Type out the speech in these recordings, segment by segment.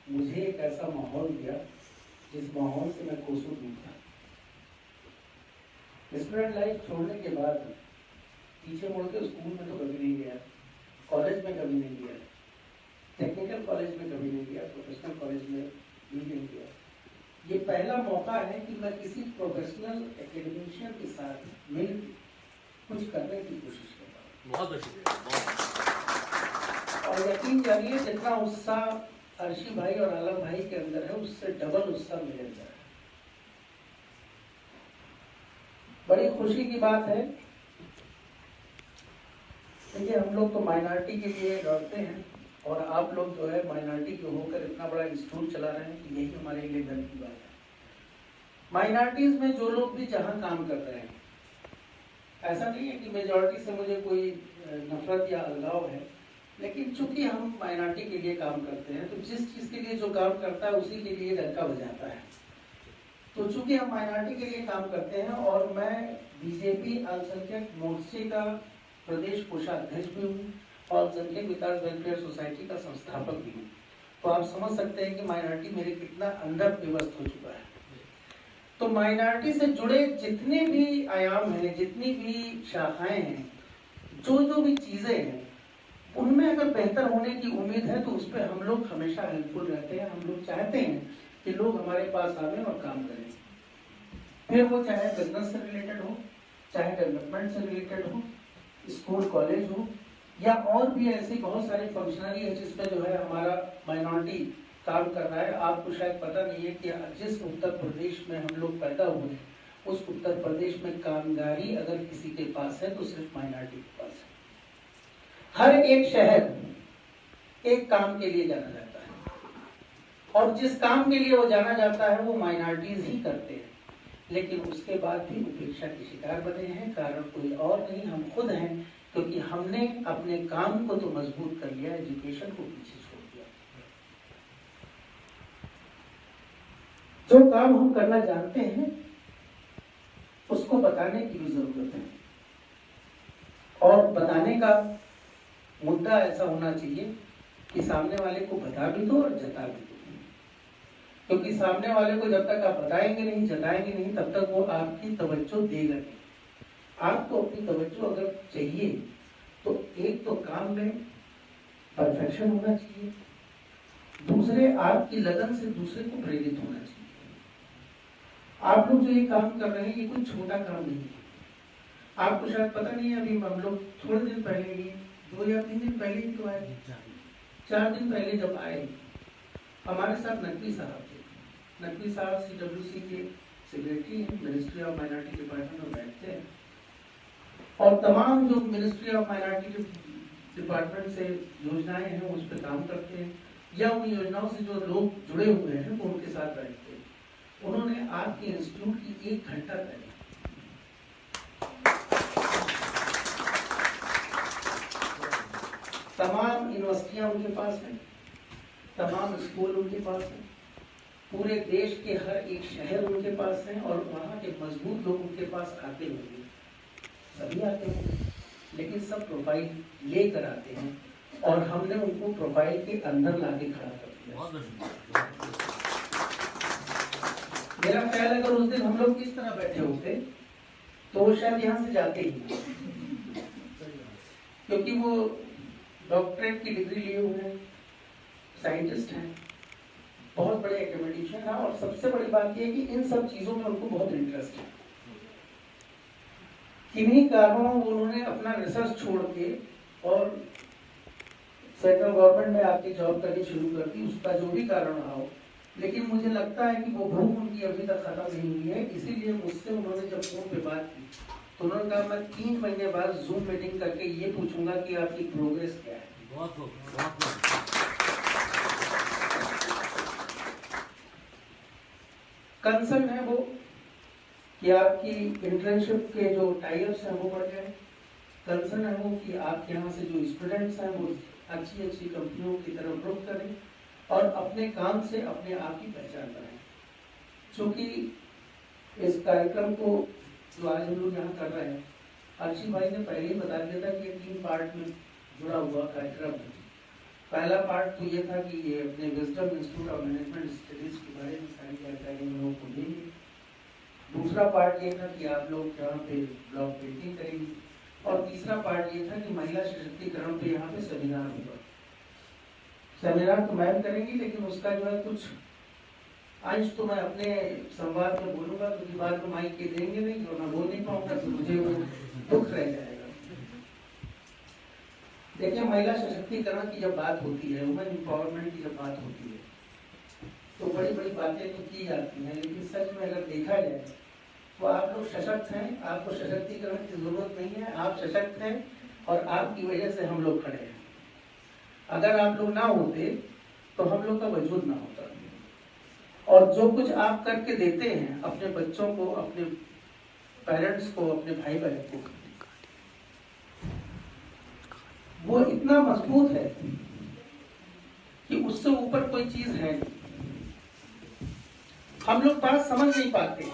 मुझे एक ऐसा माहौल दिया जिस माहौल से मैं कोसों दूर था। स्टूडेंट लाइफ छोड़ने के बाद पीछे मुड़ के स्कूल में तो कभी नहीं गया, कॉलेज में कभी नहीं गया, टेक्निकल कॉलेज में कभी नहीं गया, प्रोफेशनल कॉलेज में भी नहीं गया। ये पहला मौका है कि मैं किसी प्रोफेशनल एकेडमिशियन के साथ मिल कुछ करने की कोशिश कर रहा हूँ। बहुत शुक्रिया। और यकीन जानिए जितना उत्साह अर्शी भाई और आलम भाई के अंदर है उससे डबल उत्साह मेरे अंदर है। बड़ी खुशी की बात है। देखिए हम लोग तो माइनॉरिटी के लिए लड़ते हैं और आप लोग जो है माइनॉरिटी के होकर इतना बड़ा इंस्टीट्यूट चला रहे हैं, यही हमारे लिए गर्व की बात है। माइनॉरिटीज में जो लोग भी जहाँ काम कर रहे हैं, ऐसा नहीं है कि मेजॉरिटी से मुझे कोई नफरत या अलगाव है, लेकिन चूंकि हम माइनॉरिटी के लिए काम करते हैं तो जिस चीज़ के लिए जो काम करता है उसी के लिए डंका बजाता है। तो चूंकि हम माइनॉरिटी के लिए काम करते हैं और मैं बीजेपी अल्पसंख्यक मोर्चे का प्रदेश कोषाध्यक्ष भी हूँ और अल्पसंख्यक विकास वेलफेयर सोसाइटी का संस्थापक भी हूँ, तो आप समझ सकते हैं कि माइनॉरिटी मेरे कितना अंदर विवस्त हो चुका है। तो माइनॉरिटी से जुड़े जितने भी आयाम हैं, जितनी भी शाखाएं हैं, जो भी चीज़ें हैं, उनमें अगर बेहतर होने की उम्मीद है तो उस पर हम लोग हमेशा हेल्पफुल रहते हैं। हम लोग चाहते हैं कि लोग हमारे पास आवें और काम करें, फिर वो चाहे बिजनेस से रिलेटेड हो, चाहे डेवलपमेंट से रिलेटेड हो, स्कूल कॉलेज हो, या और भी ऐसी बहुत सारी फंक्शनरी है जिसमें जो है हमारा माइनॉरिटी काम कर रहा है। आपको शायद पता नहीं है कि जिस उत्तर प्रदेश में हम लोग पैदा हुए उस उत्तर प्रदेश में कामगारी अगर किसी के पास है तो सिर्फ माइनॉरिटी के पास है। हर एक शहर एक काम के लिए जाना जाता है और जिस काम के लिए वो जाना जाता है वो माइनॉरिटीज ही करते हैं, लेकिन उसके बाद भी उपेक्षा के शिकार बने हैं। कारण कोई और नहीं, हम खुद हैं, क्योंकि हमने अपने काम को तो मजबूत कर लिया, एजुकेशन को पीछे छोड़ दिया। जो काम हम करना जानते हैं उसको बताने की भी जरूरत है, और बताने का मुद्दा ऐसा होना चाहिए कि सामने वाले को बता भी दो और जता भी दो, क्योंकि सामने वाले को जब तक आप बताएंगे नहीं, जताएंगे नहीं, तब तक वो आपकी तवज्जो देगा नहीं। आपको अपनी तवज्जो अगर चाहिए तो एक तो काम में परफेक्शन होना चाहिए, दूसरे आपकी लगन से दूसरे को प्रेरित होना चाहिए। आप लोग जो ये काम कर रहे हैं ये कोई छोटा काम नहीं है। आपको शायद पता नहीं है, अभी हम लोग थोड़े दिन पहले ही 2 या 3 दिन पहले ही तो आए, 4 दिन पहले जब आए हमारे साथ नकवी साहब थे। नकवी साहब CWC के सेक्रेटरी हैं, मिनिस्ट्री ऑफ माइनॉरिटी डिपार्टमेंट में बैठते हैं और तमाम जो मिनिस्ट्री ऑफ माइनॉरिटी डिपार्टमेंट से योजनाएं हैं उस पर काम करते हैं, या उन योजनाओं से जो लोग जुड़े हुए हैं वो उनके साथ बैठते हैं। उन्होंने आपके इंस्टीट्यूट की 1 घंटा पहले तमाम यूनिवर्सिटियां उनके पास हैं, तमाम स्कूल उनके पास हैं, पूरे देश के हर एक शहर उनके पास हैं और वहाँ के मजबूत लोग उनके पास आते होंगे, सभी आते होंगे, लेकिन सब प्रोफाइल लेकर आते हैं और हमने उनको प्रोफाइल के अंदर लाके खड़ा कर दिया। मेरा ख्याल अगर उस दिन हम लोग किस तरह बैठे होते तो वो शायद यहाँ से जाते ही, क्योंकि वो डॉक्टरेट की डिग्री लिए हुए हैं, साइंटिस्ट हैं, बहुत बड़े एकेडमिशियन हैं, और सबसे बड़ी बात यह है कि इन सब चीज़ों में उनको बहुत इंटरेस्ट है। किन्हीं कारणों उन्होंने अपना रिसर्च छोड़ के और सेंट्रल गवर्नमेंट में आके जॉब करनी शुरू कर दी, उसका जो भी कारण रहा हो, लेकिन मुझे लगता है कि वो भूख उनकी अभी तक खत्म नहीं हुई है। इसीलिए मुझसे उन्होंने जब फोन पे बात की तो उन्होंने कहा मैं 3 महीने बाद जूम मीटिंग करके ये पूछूंगा कि आपकी प्रोग्रेस क्या है। कंसर्न है वो कि आपकी इंटर्नशिप के जो टाइप्स हैं वो बढ़ जाए, कंसर्न है वो कि आपके यहाँ से जो स्टूडेंट्स हैं वो अच्छी अच्छी कंपनियों की तरफ रुख करें और अपने काम से अपने आप की पहचान बनाएं। चूँकि इस कार्यक्रम को जो आज हम लोग यहाँ कर रहे हैं, अर्शी भाई ने पहले ही बता दिया था कि ये 3 पार्ट में जुड़ा हुआ कार्यक्रम है। पहला पार्ट तो ये था कि ये अपने wisdom institute of management studies के बारे में सारी जानकारी हम लोगों को देंगे। दूसरा पार्ट ये था कि आप लोग यहाँ पे ब्लॉग पेंटिंग करेंगे, और तीसरा पार्ट ये था कि महिला सशक्तिकरण पे यहाँ पे सेमिनार होगा। सेमिनार तो मैम करेंगी, लेकिन उसका जो है कुछ अंश तो मैं अपने संवाद में बोलूंगा, क्योंकि बाद में माइक के देंगे नहीं तो मैं बोल नहीं पाऊंगा, तो मुझे वो दुख रह जाएगा। देखिए, महिला सशक्तिकरण की जब बात होती है, वुमेन एम्पावरमेंट की जब बात होती है, तो बड़ी बड़ी बातें तो की जाती हैं, लेकिन सच में अगर देखा जाए तो आप लोग सशक्त हैं, आपको सशक्तिकरण की जरूरत नहीं है, आप सशक्त हैं और आपकी वजह से हम लोग खड़े हैं। अगर आप लोग ना होते तो हम लोग का वजूद ना होता। और जो कुछ आप करके देते हैं अपने बच्चों को, अपने पेरेंट्स को, अपने भाई बहन को, वो इतना मजबूत है कि उससे ऊपर कोई चीज है नहीं। हम लोग बात समझ नहीं पाते।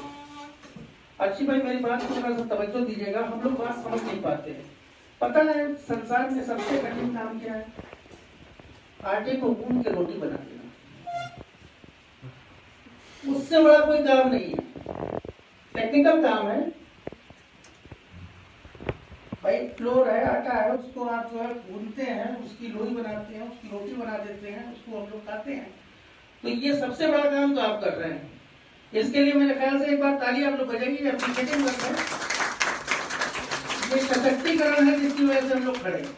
अच्छी भाई, मेरी बात को थोड़ा सा तवज्जो दीजिएगा। हम लोग बात समझ नहीं पाते हैं। पता है संसार में सबसे कठिन काम क्या है? आटे को गूंद के रोटी बना देना। उससे बड़ा कोई काम नहीं है, टेक्निकल काम है भाई। फ्लोर है, आटा है, उसको आप जो है गूंदते हैं, उसकी लोई बनाते हैं, उसकी रोटी बना देते हैं, उसको हम लोग खाते हैं। तो ये सबसे बड़ा काम तो आप कर रहे हैं। इसके लिए मेरे ख्याल से एक बार ताली आप लोग बजाइए, एप्रिशिएटिंग करते हैं। ये सशक्तिकरण है जिसकी वजह से हम लोग खड़े हैं।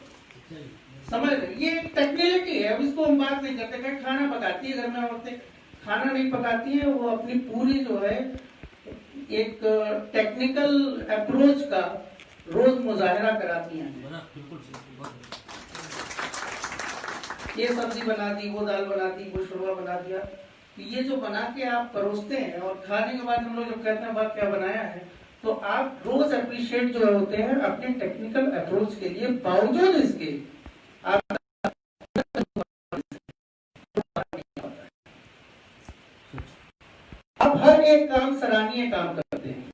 समझ रहे? ये एक टेक्निकलिटी है, अब इसको हम बात नहीं करते। कहीं खाना पकाती है घर में औरतें, खाना नहीं पकाती है, वो अपनी पूरी जो है एक टेक्निकल अप्रोच का रोज मुजाहरा कराती हैं। ये सब्जी बना दी, वो दाल बना दी, वो शोरबा बना दिया। तो ये जो बना के आप परोसते हैं और खाने के बाद हम लोग जब कहते हैं बात क्या बनाया है, तो आप रोज अप्रिशिएट जो होते हैं अपने टेक्निकल अप्रोच के लिए, बावजूद इसके आप हर एक काम सराहनीय काम करते हैं।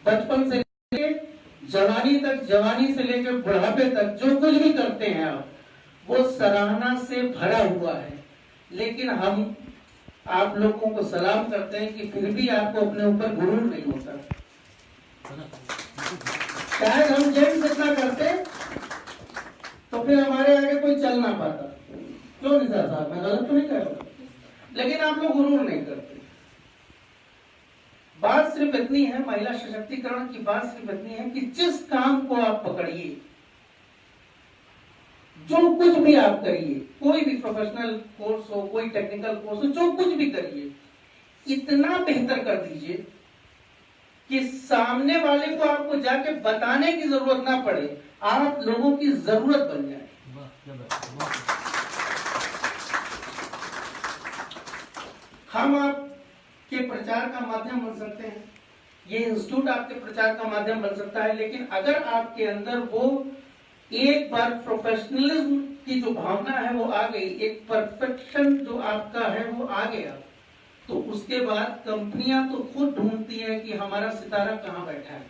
बचपन से लेकर जवानी तक, जवानी से लेकर बुढ़ापे तक जो कुछ भी करते हैं आप, वो सराहना से भरा हुआ है। लेकिन हम आप लोगों को सलाम करते हैं कि फिर भी आपको अपने ऊपर गुरूर नहीं होता। शायद हम जेंट्स इतना करते तो फिर हमारे आगे कोई चल ना पाता। क्यों निसार साहब, मैं गलत तो नहीं कह रहा? लेकिन आप लोग गुरूर नहीं करते। बात सिर्फ इतनी है, महिला सशक्तिकरण की बात सिर्फ इतनी है कि जिस काम को आप पकड़िए, जो कुछ भी आप करिए, कोई भी प्रोफेशनल कोर्स हो, कोई टेक्निकल कोर्स हो, जो कुछ भी करिए, इतना बेहतर कर दीजिए कि सामने वाले को आपको जाके बताने की जरूरत ना पड़े, आप लोगों की जरूरत बन जाए। हम आपके प्रचार का माध्यम बन सकते हैं, ये इंस्टीट्यूट आपके प्रचार का माध्यम बन सकता है, लेकिन अगर आपके अंदर वो एक बार प्रोफेशनलिज्म की जो भावना है वो आ गई, एक परफेक्शन जो आपका है वो आ गया, तो उसके बाद कंपनियां तो खुद ढूंढती हैं कि हमारा सितारा कहां बैठा है।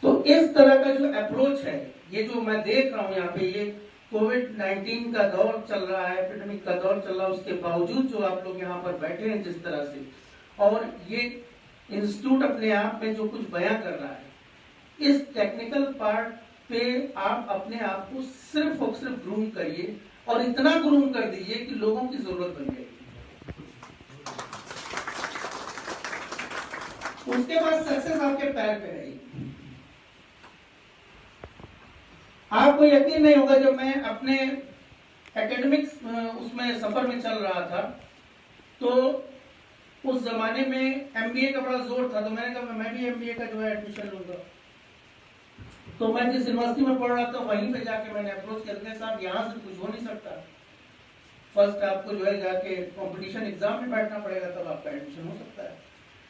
तो इस तरह का जो अप्रोच है, ये जो मैं देख रहा हूं यहाँ पे, ये कोविड-19 का दौर चल रहा है, एपिडेमिक का दौर चल रहा है, उसके बावजूद जो आप लोग यहाँ पर बैठे हैं जिस तरह से, और ये इंस्टीट्यूट अपने आप में जो कुछ बयां कर रहा है, इस टेक्निकल पार्ट पे आप अपने आप को सिर्फ और सिर्फ ग्रूम करिए, और इतना ग्रूम कर दीजिए कि लोगों की जरूरत बन जाएगी। उसके बाद सक्सेस आपके पैर पे रहेगी। आपको यकीन नहीं होगा, जब मैं अपने एकेडमिक्स उसमें सफर में चल रहा था, तो उस जमाने में एमबीए का बड़ा जोर था, तो मैंने कहा मैं भी एमबीए का जो है एडमिशन लूंगा। तो मैं जिस यूनिवर्सिटी में पढ़ रहा था वहीं पे जाके मैंने अप्रोच किया, साहब यहाँ से कुछ हो नहीं सकता, फर्स्ट आपको जो है जाके कंपटीशन एग्जाम में बैठना पड़ेगा, तब आपका एडमिशन हो सकता है।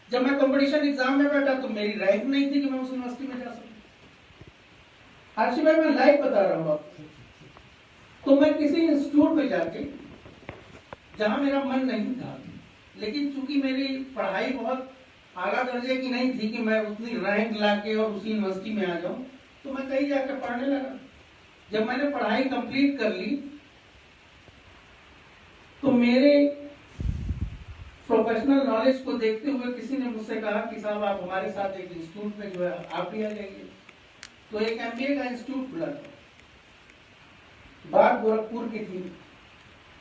जब मैं कंपटीशन एग्जाम में बैठा तो मेरी रैंक नहीं थी कि मैं उस यूनिवर्सिटी में जा सकूं। आरसी भाई, मैं लाइव बता रहा हूँ आपको। तो मैं किसी इंस्टीट्यूट में जाके, जहां मेरा मन नहीं था, लेकिन चूंकि मेरी पढ़ाई बहुत आला दर्जे की नहीं थी कि मैं उतनी रैंक लाके और उसी यूनिवर्सिटी में आ जाऊं, तो मैं कहीं जाकर पढ़ने लगा। जब मैंने पढ़ाई कंप्लीट कर ली तो मेरे प्रोफेशनल नॉलेज को देखते हुए किसी ने मुझसे कहा कि साहब आप हमारे साथ एक इंस्टीट्यूट में जो है आप भी आ जाइए। तो एक MBA का इंस्टीट्यूट खुला था, बात गोरखपुर की थी।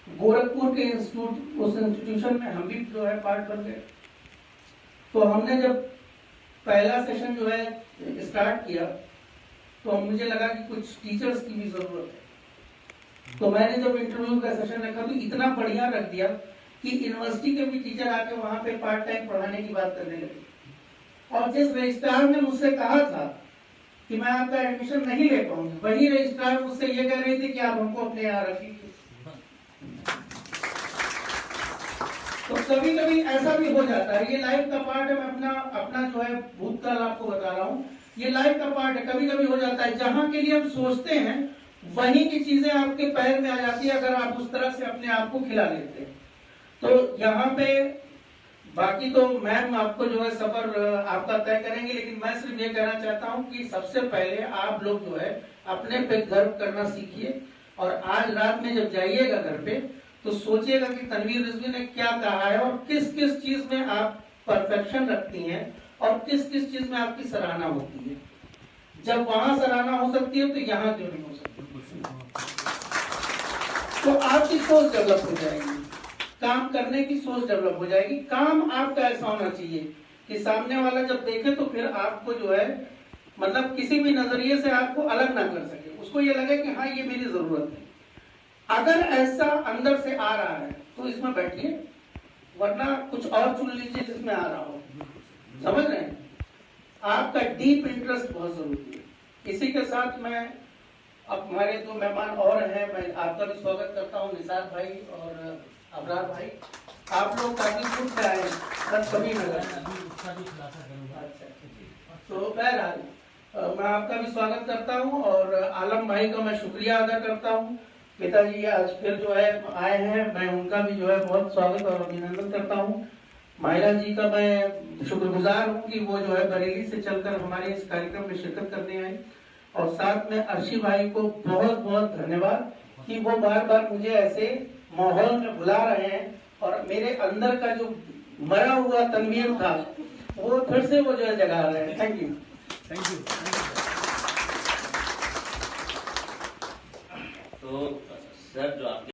गोरखपुर के इंस्टीट्यूट, उस इंस्टीट्यूशन में हम भी जो है पार्ट बन गए। तो हमने जब पहला सेशन जो है स्टार्ट किया तो मुझे लगा कि कुछ टीचर्स की भी जरूरत है। तो मैंने जब इंटरव्यू का सेशन रखा तो इतना बढ़िया रख दिया कि यूनिवर्सिटी के भी टीचर आके वहां पे पार्ट टाइम पढ़ाने की बात करने लगे। और जिस रजिस्ट्रार ने मुझसे कहा था कि मैं आपका एडमिशन नहीं ले पाऊंगी, वही रजिस्ट्रार मुझसे ये कह रही थी कि आप हमको अपने यहाँ रखिए। तो कभी कभी ऐसा भी हो जाता है, ये लाइफ का पार्ट है। मैं अपना जो है भूतकाल आपको बता रहा हूँ, ये लाइफ का पार्ट है। कभी कभी हो जाता है जहां के लिए हम सोचते हैं वहीं की चीजें आपके पैर में आ जाती है, अगर आप उस तरह से अपने आप को खिला लेते हैं। तो यहाँ पे बाकी तो मैम आपको जो है सफर आपका तय करेंगे, लेकिन मैं सिर्फ ये कहना चाहता हूँ कि सबसे पहले आप लोग जो है अपने पे गर्व करना सीखिए। और आज रात में जब जाइएगा घर पे तो सोचिएगा कि तनवीर रिजवी ने क्या कहा है और किस किस चीज में आप परफेक्शन रखती हैं और किस किस चीज में आपकी सराहना होती है। जब वहां सराहना हो सकती है तो यहाँ क्यों नहीं हो सकती। तो आपकी सोच डेवलप हो जाएगी, काम करने की सोच डेवलप हो जाएगी। काम आपका ऐसा होना चाहिए कि सामने वाला जब देखे तो फिर आपको जो है मतलब किसी भी नजरिए से आपको अलग ना कर सके, उसको ये लगे कि हाँ ये मेरी जरूरत है। अगर ऐसा अंदर से आ रहा है तो इसमें बैठिए, वरना कुछ और चुन लीजिए जिसमें आ रहा हो। समझ रहे हैं? आपका डीप इंटरेस्ट बहुत जरूरी है। इसी के साथ मैं अब हमारे दो मेहमान और हैं, मैं आपका भी स्वागत करता हूँ, निसार भाई और अबरार भाई। आप लोग काफी दूर से आए हैं, सभी नगर। तो बहरहाल मैं आपका भी स्वागत करता हूँ और आलम भाई का मैं शुक्रिया अदा करता हूँ। पिताजी आज फिर जो है आए हैं, मैं उनका भी जो है बहुत स्वागत और अभिनंदन करता हूँ। माहिरा जी का मैं शुक्रगुजार हूँ कि वो जो है बरेली से चलकर हमारे इस कार्यक्रम में शिरकत करने आए। और साथ में अर्शी भाई को बहुत बहुत धन्यवाद कि वो बार बार मुझे ऐसे माहौल में बुला रहे हैं और मेरे अंदर का जो मरा हुआ तनवीर था वो फिर से वो जो है जगा रहे हैं। Thank you. तो सर जो आपके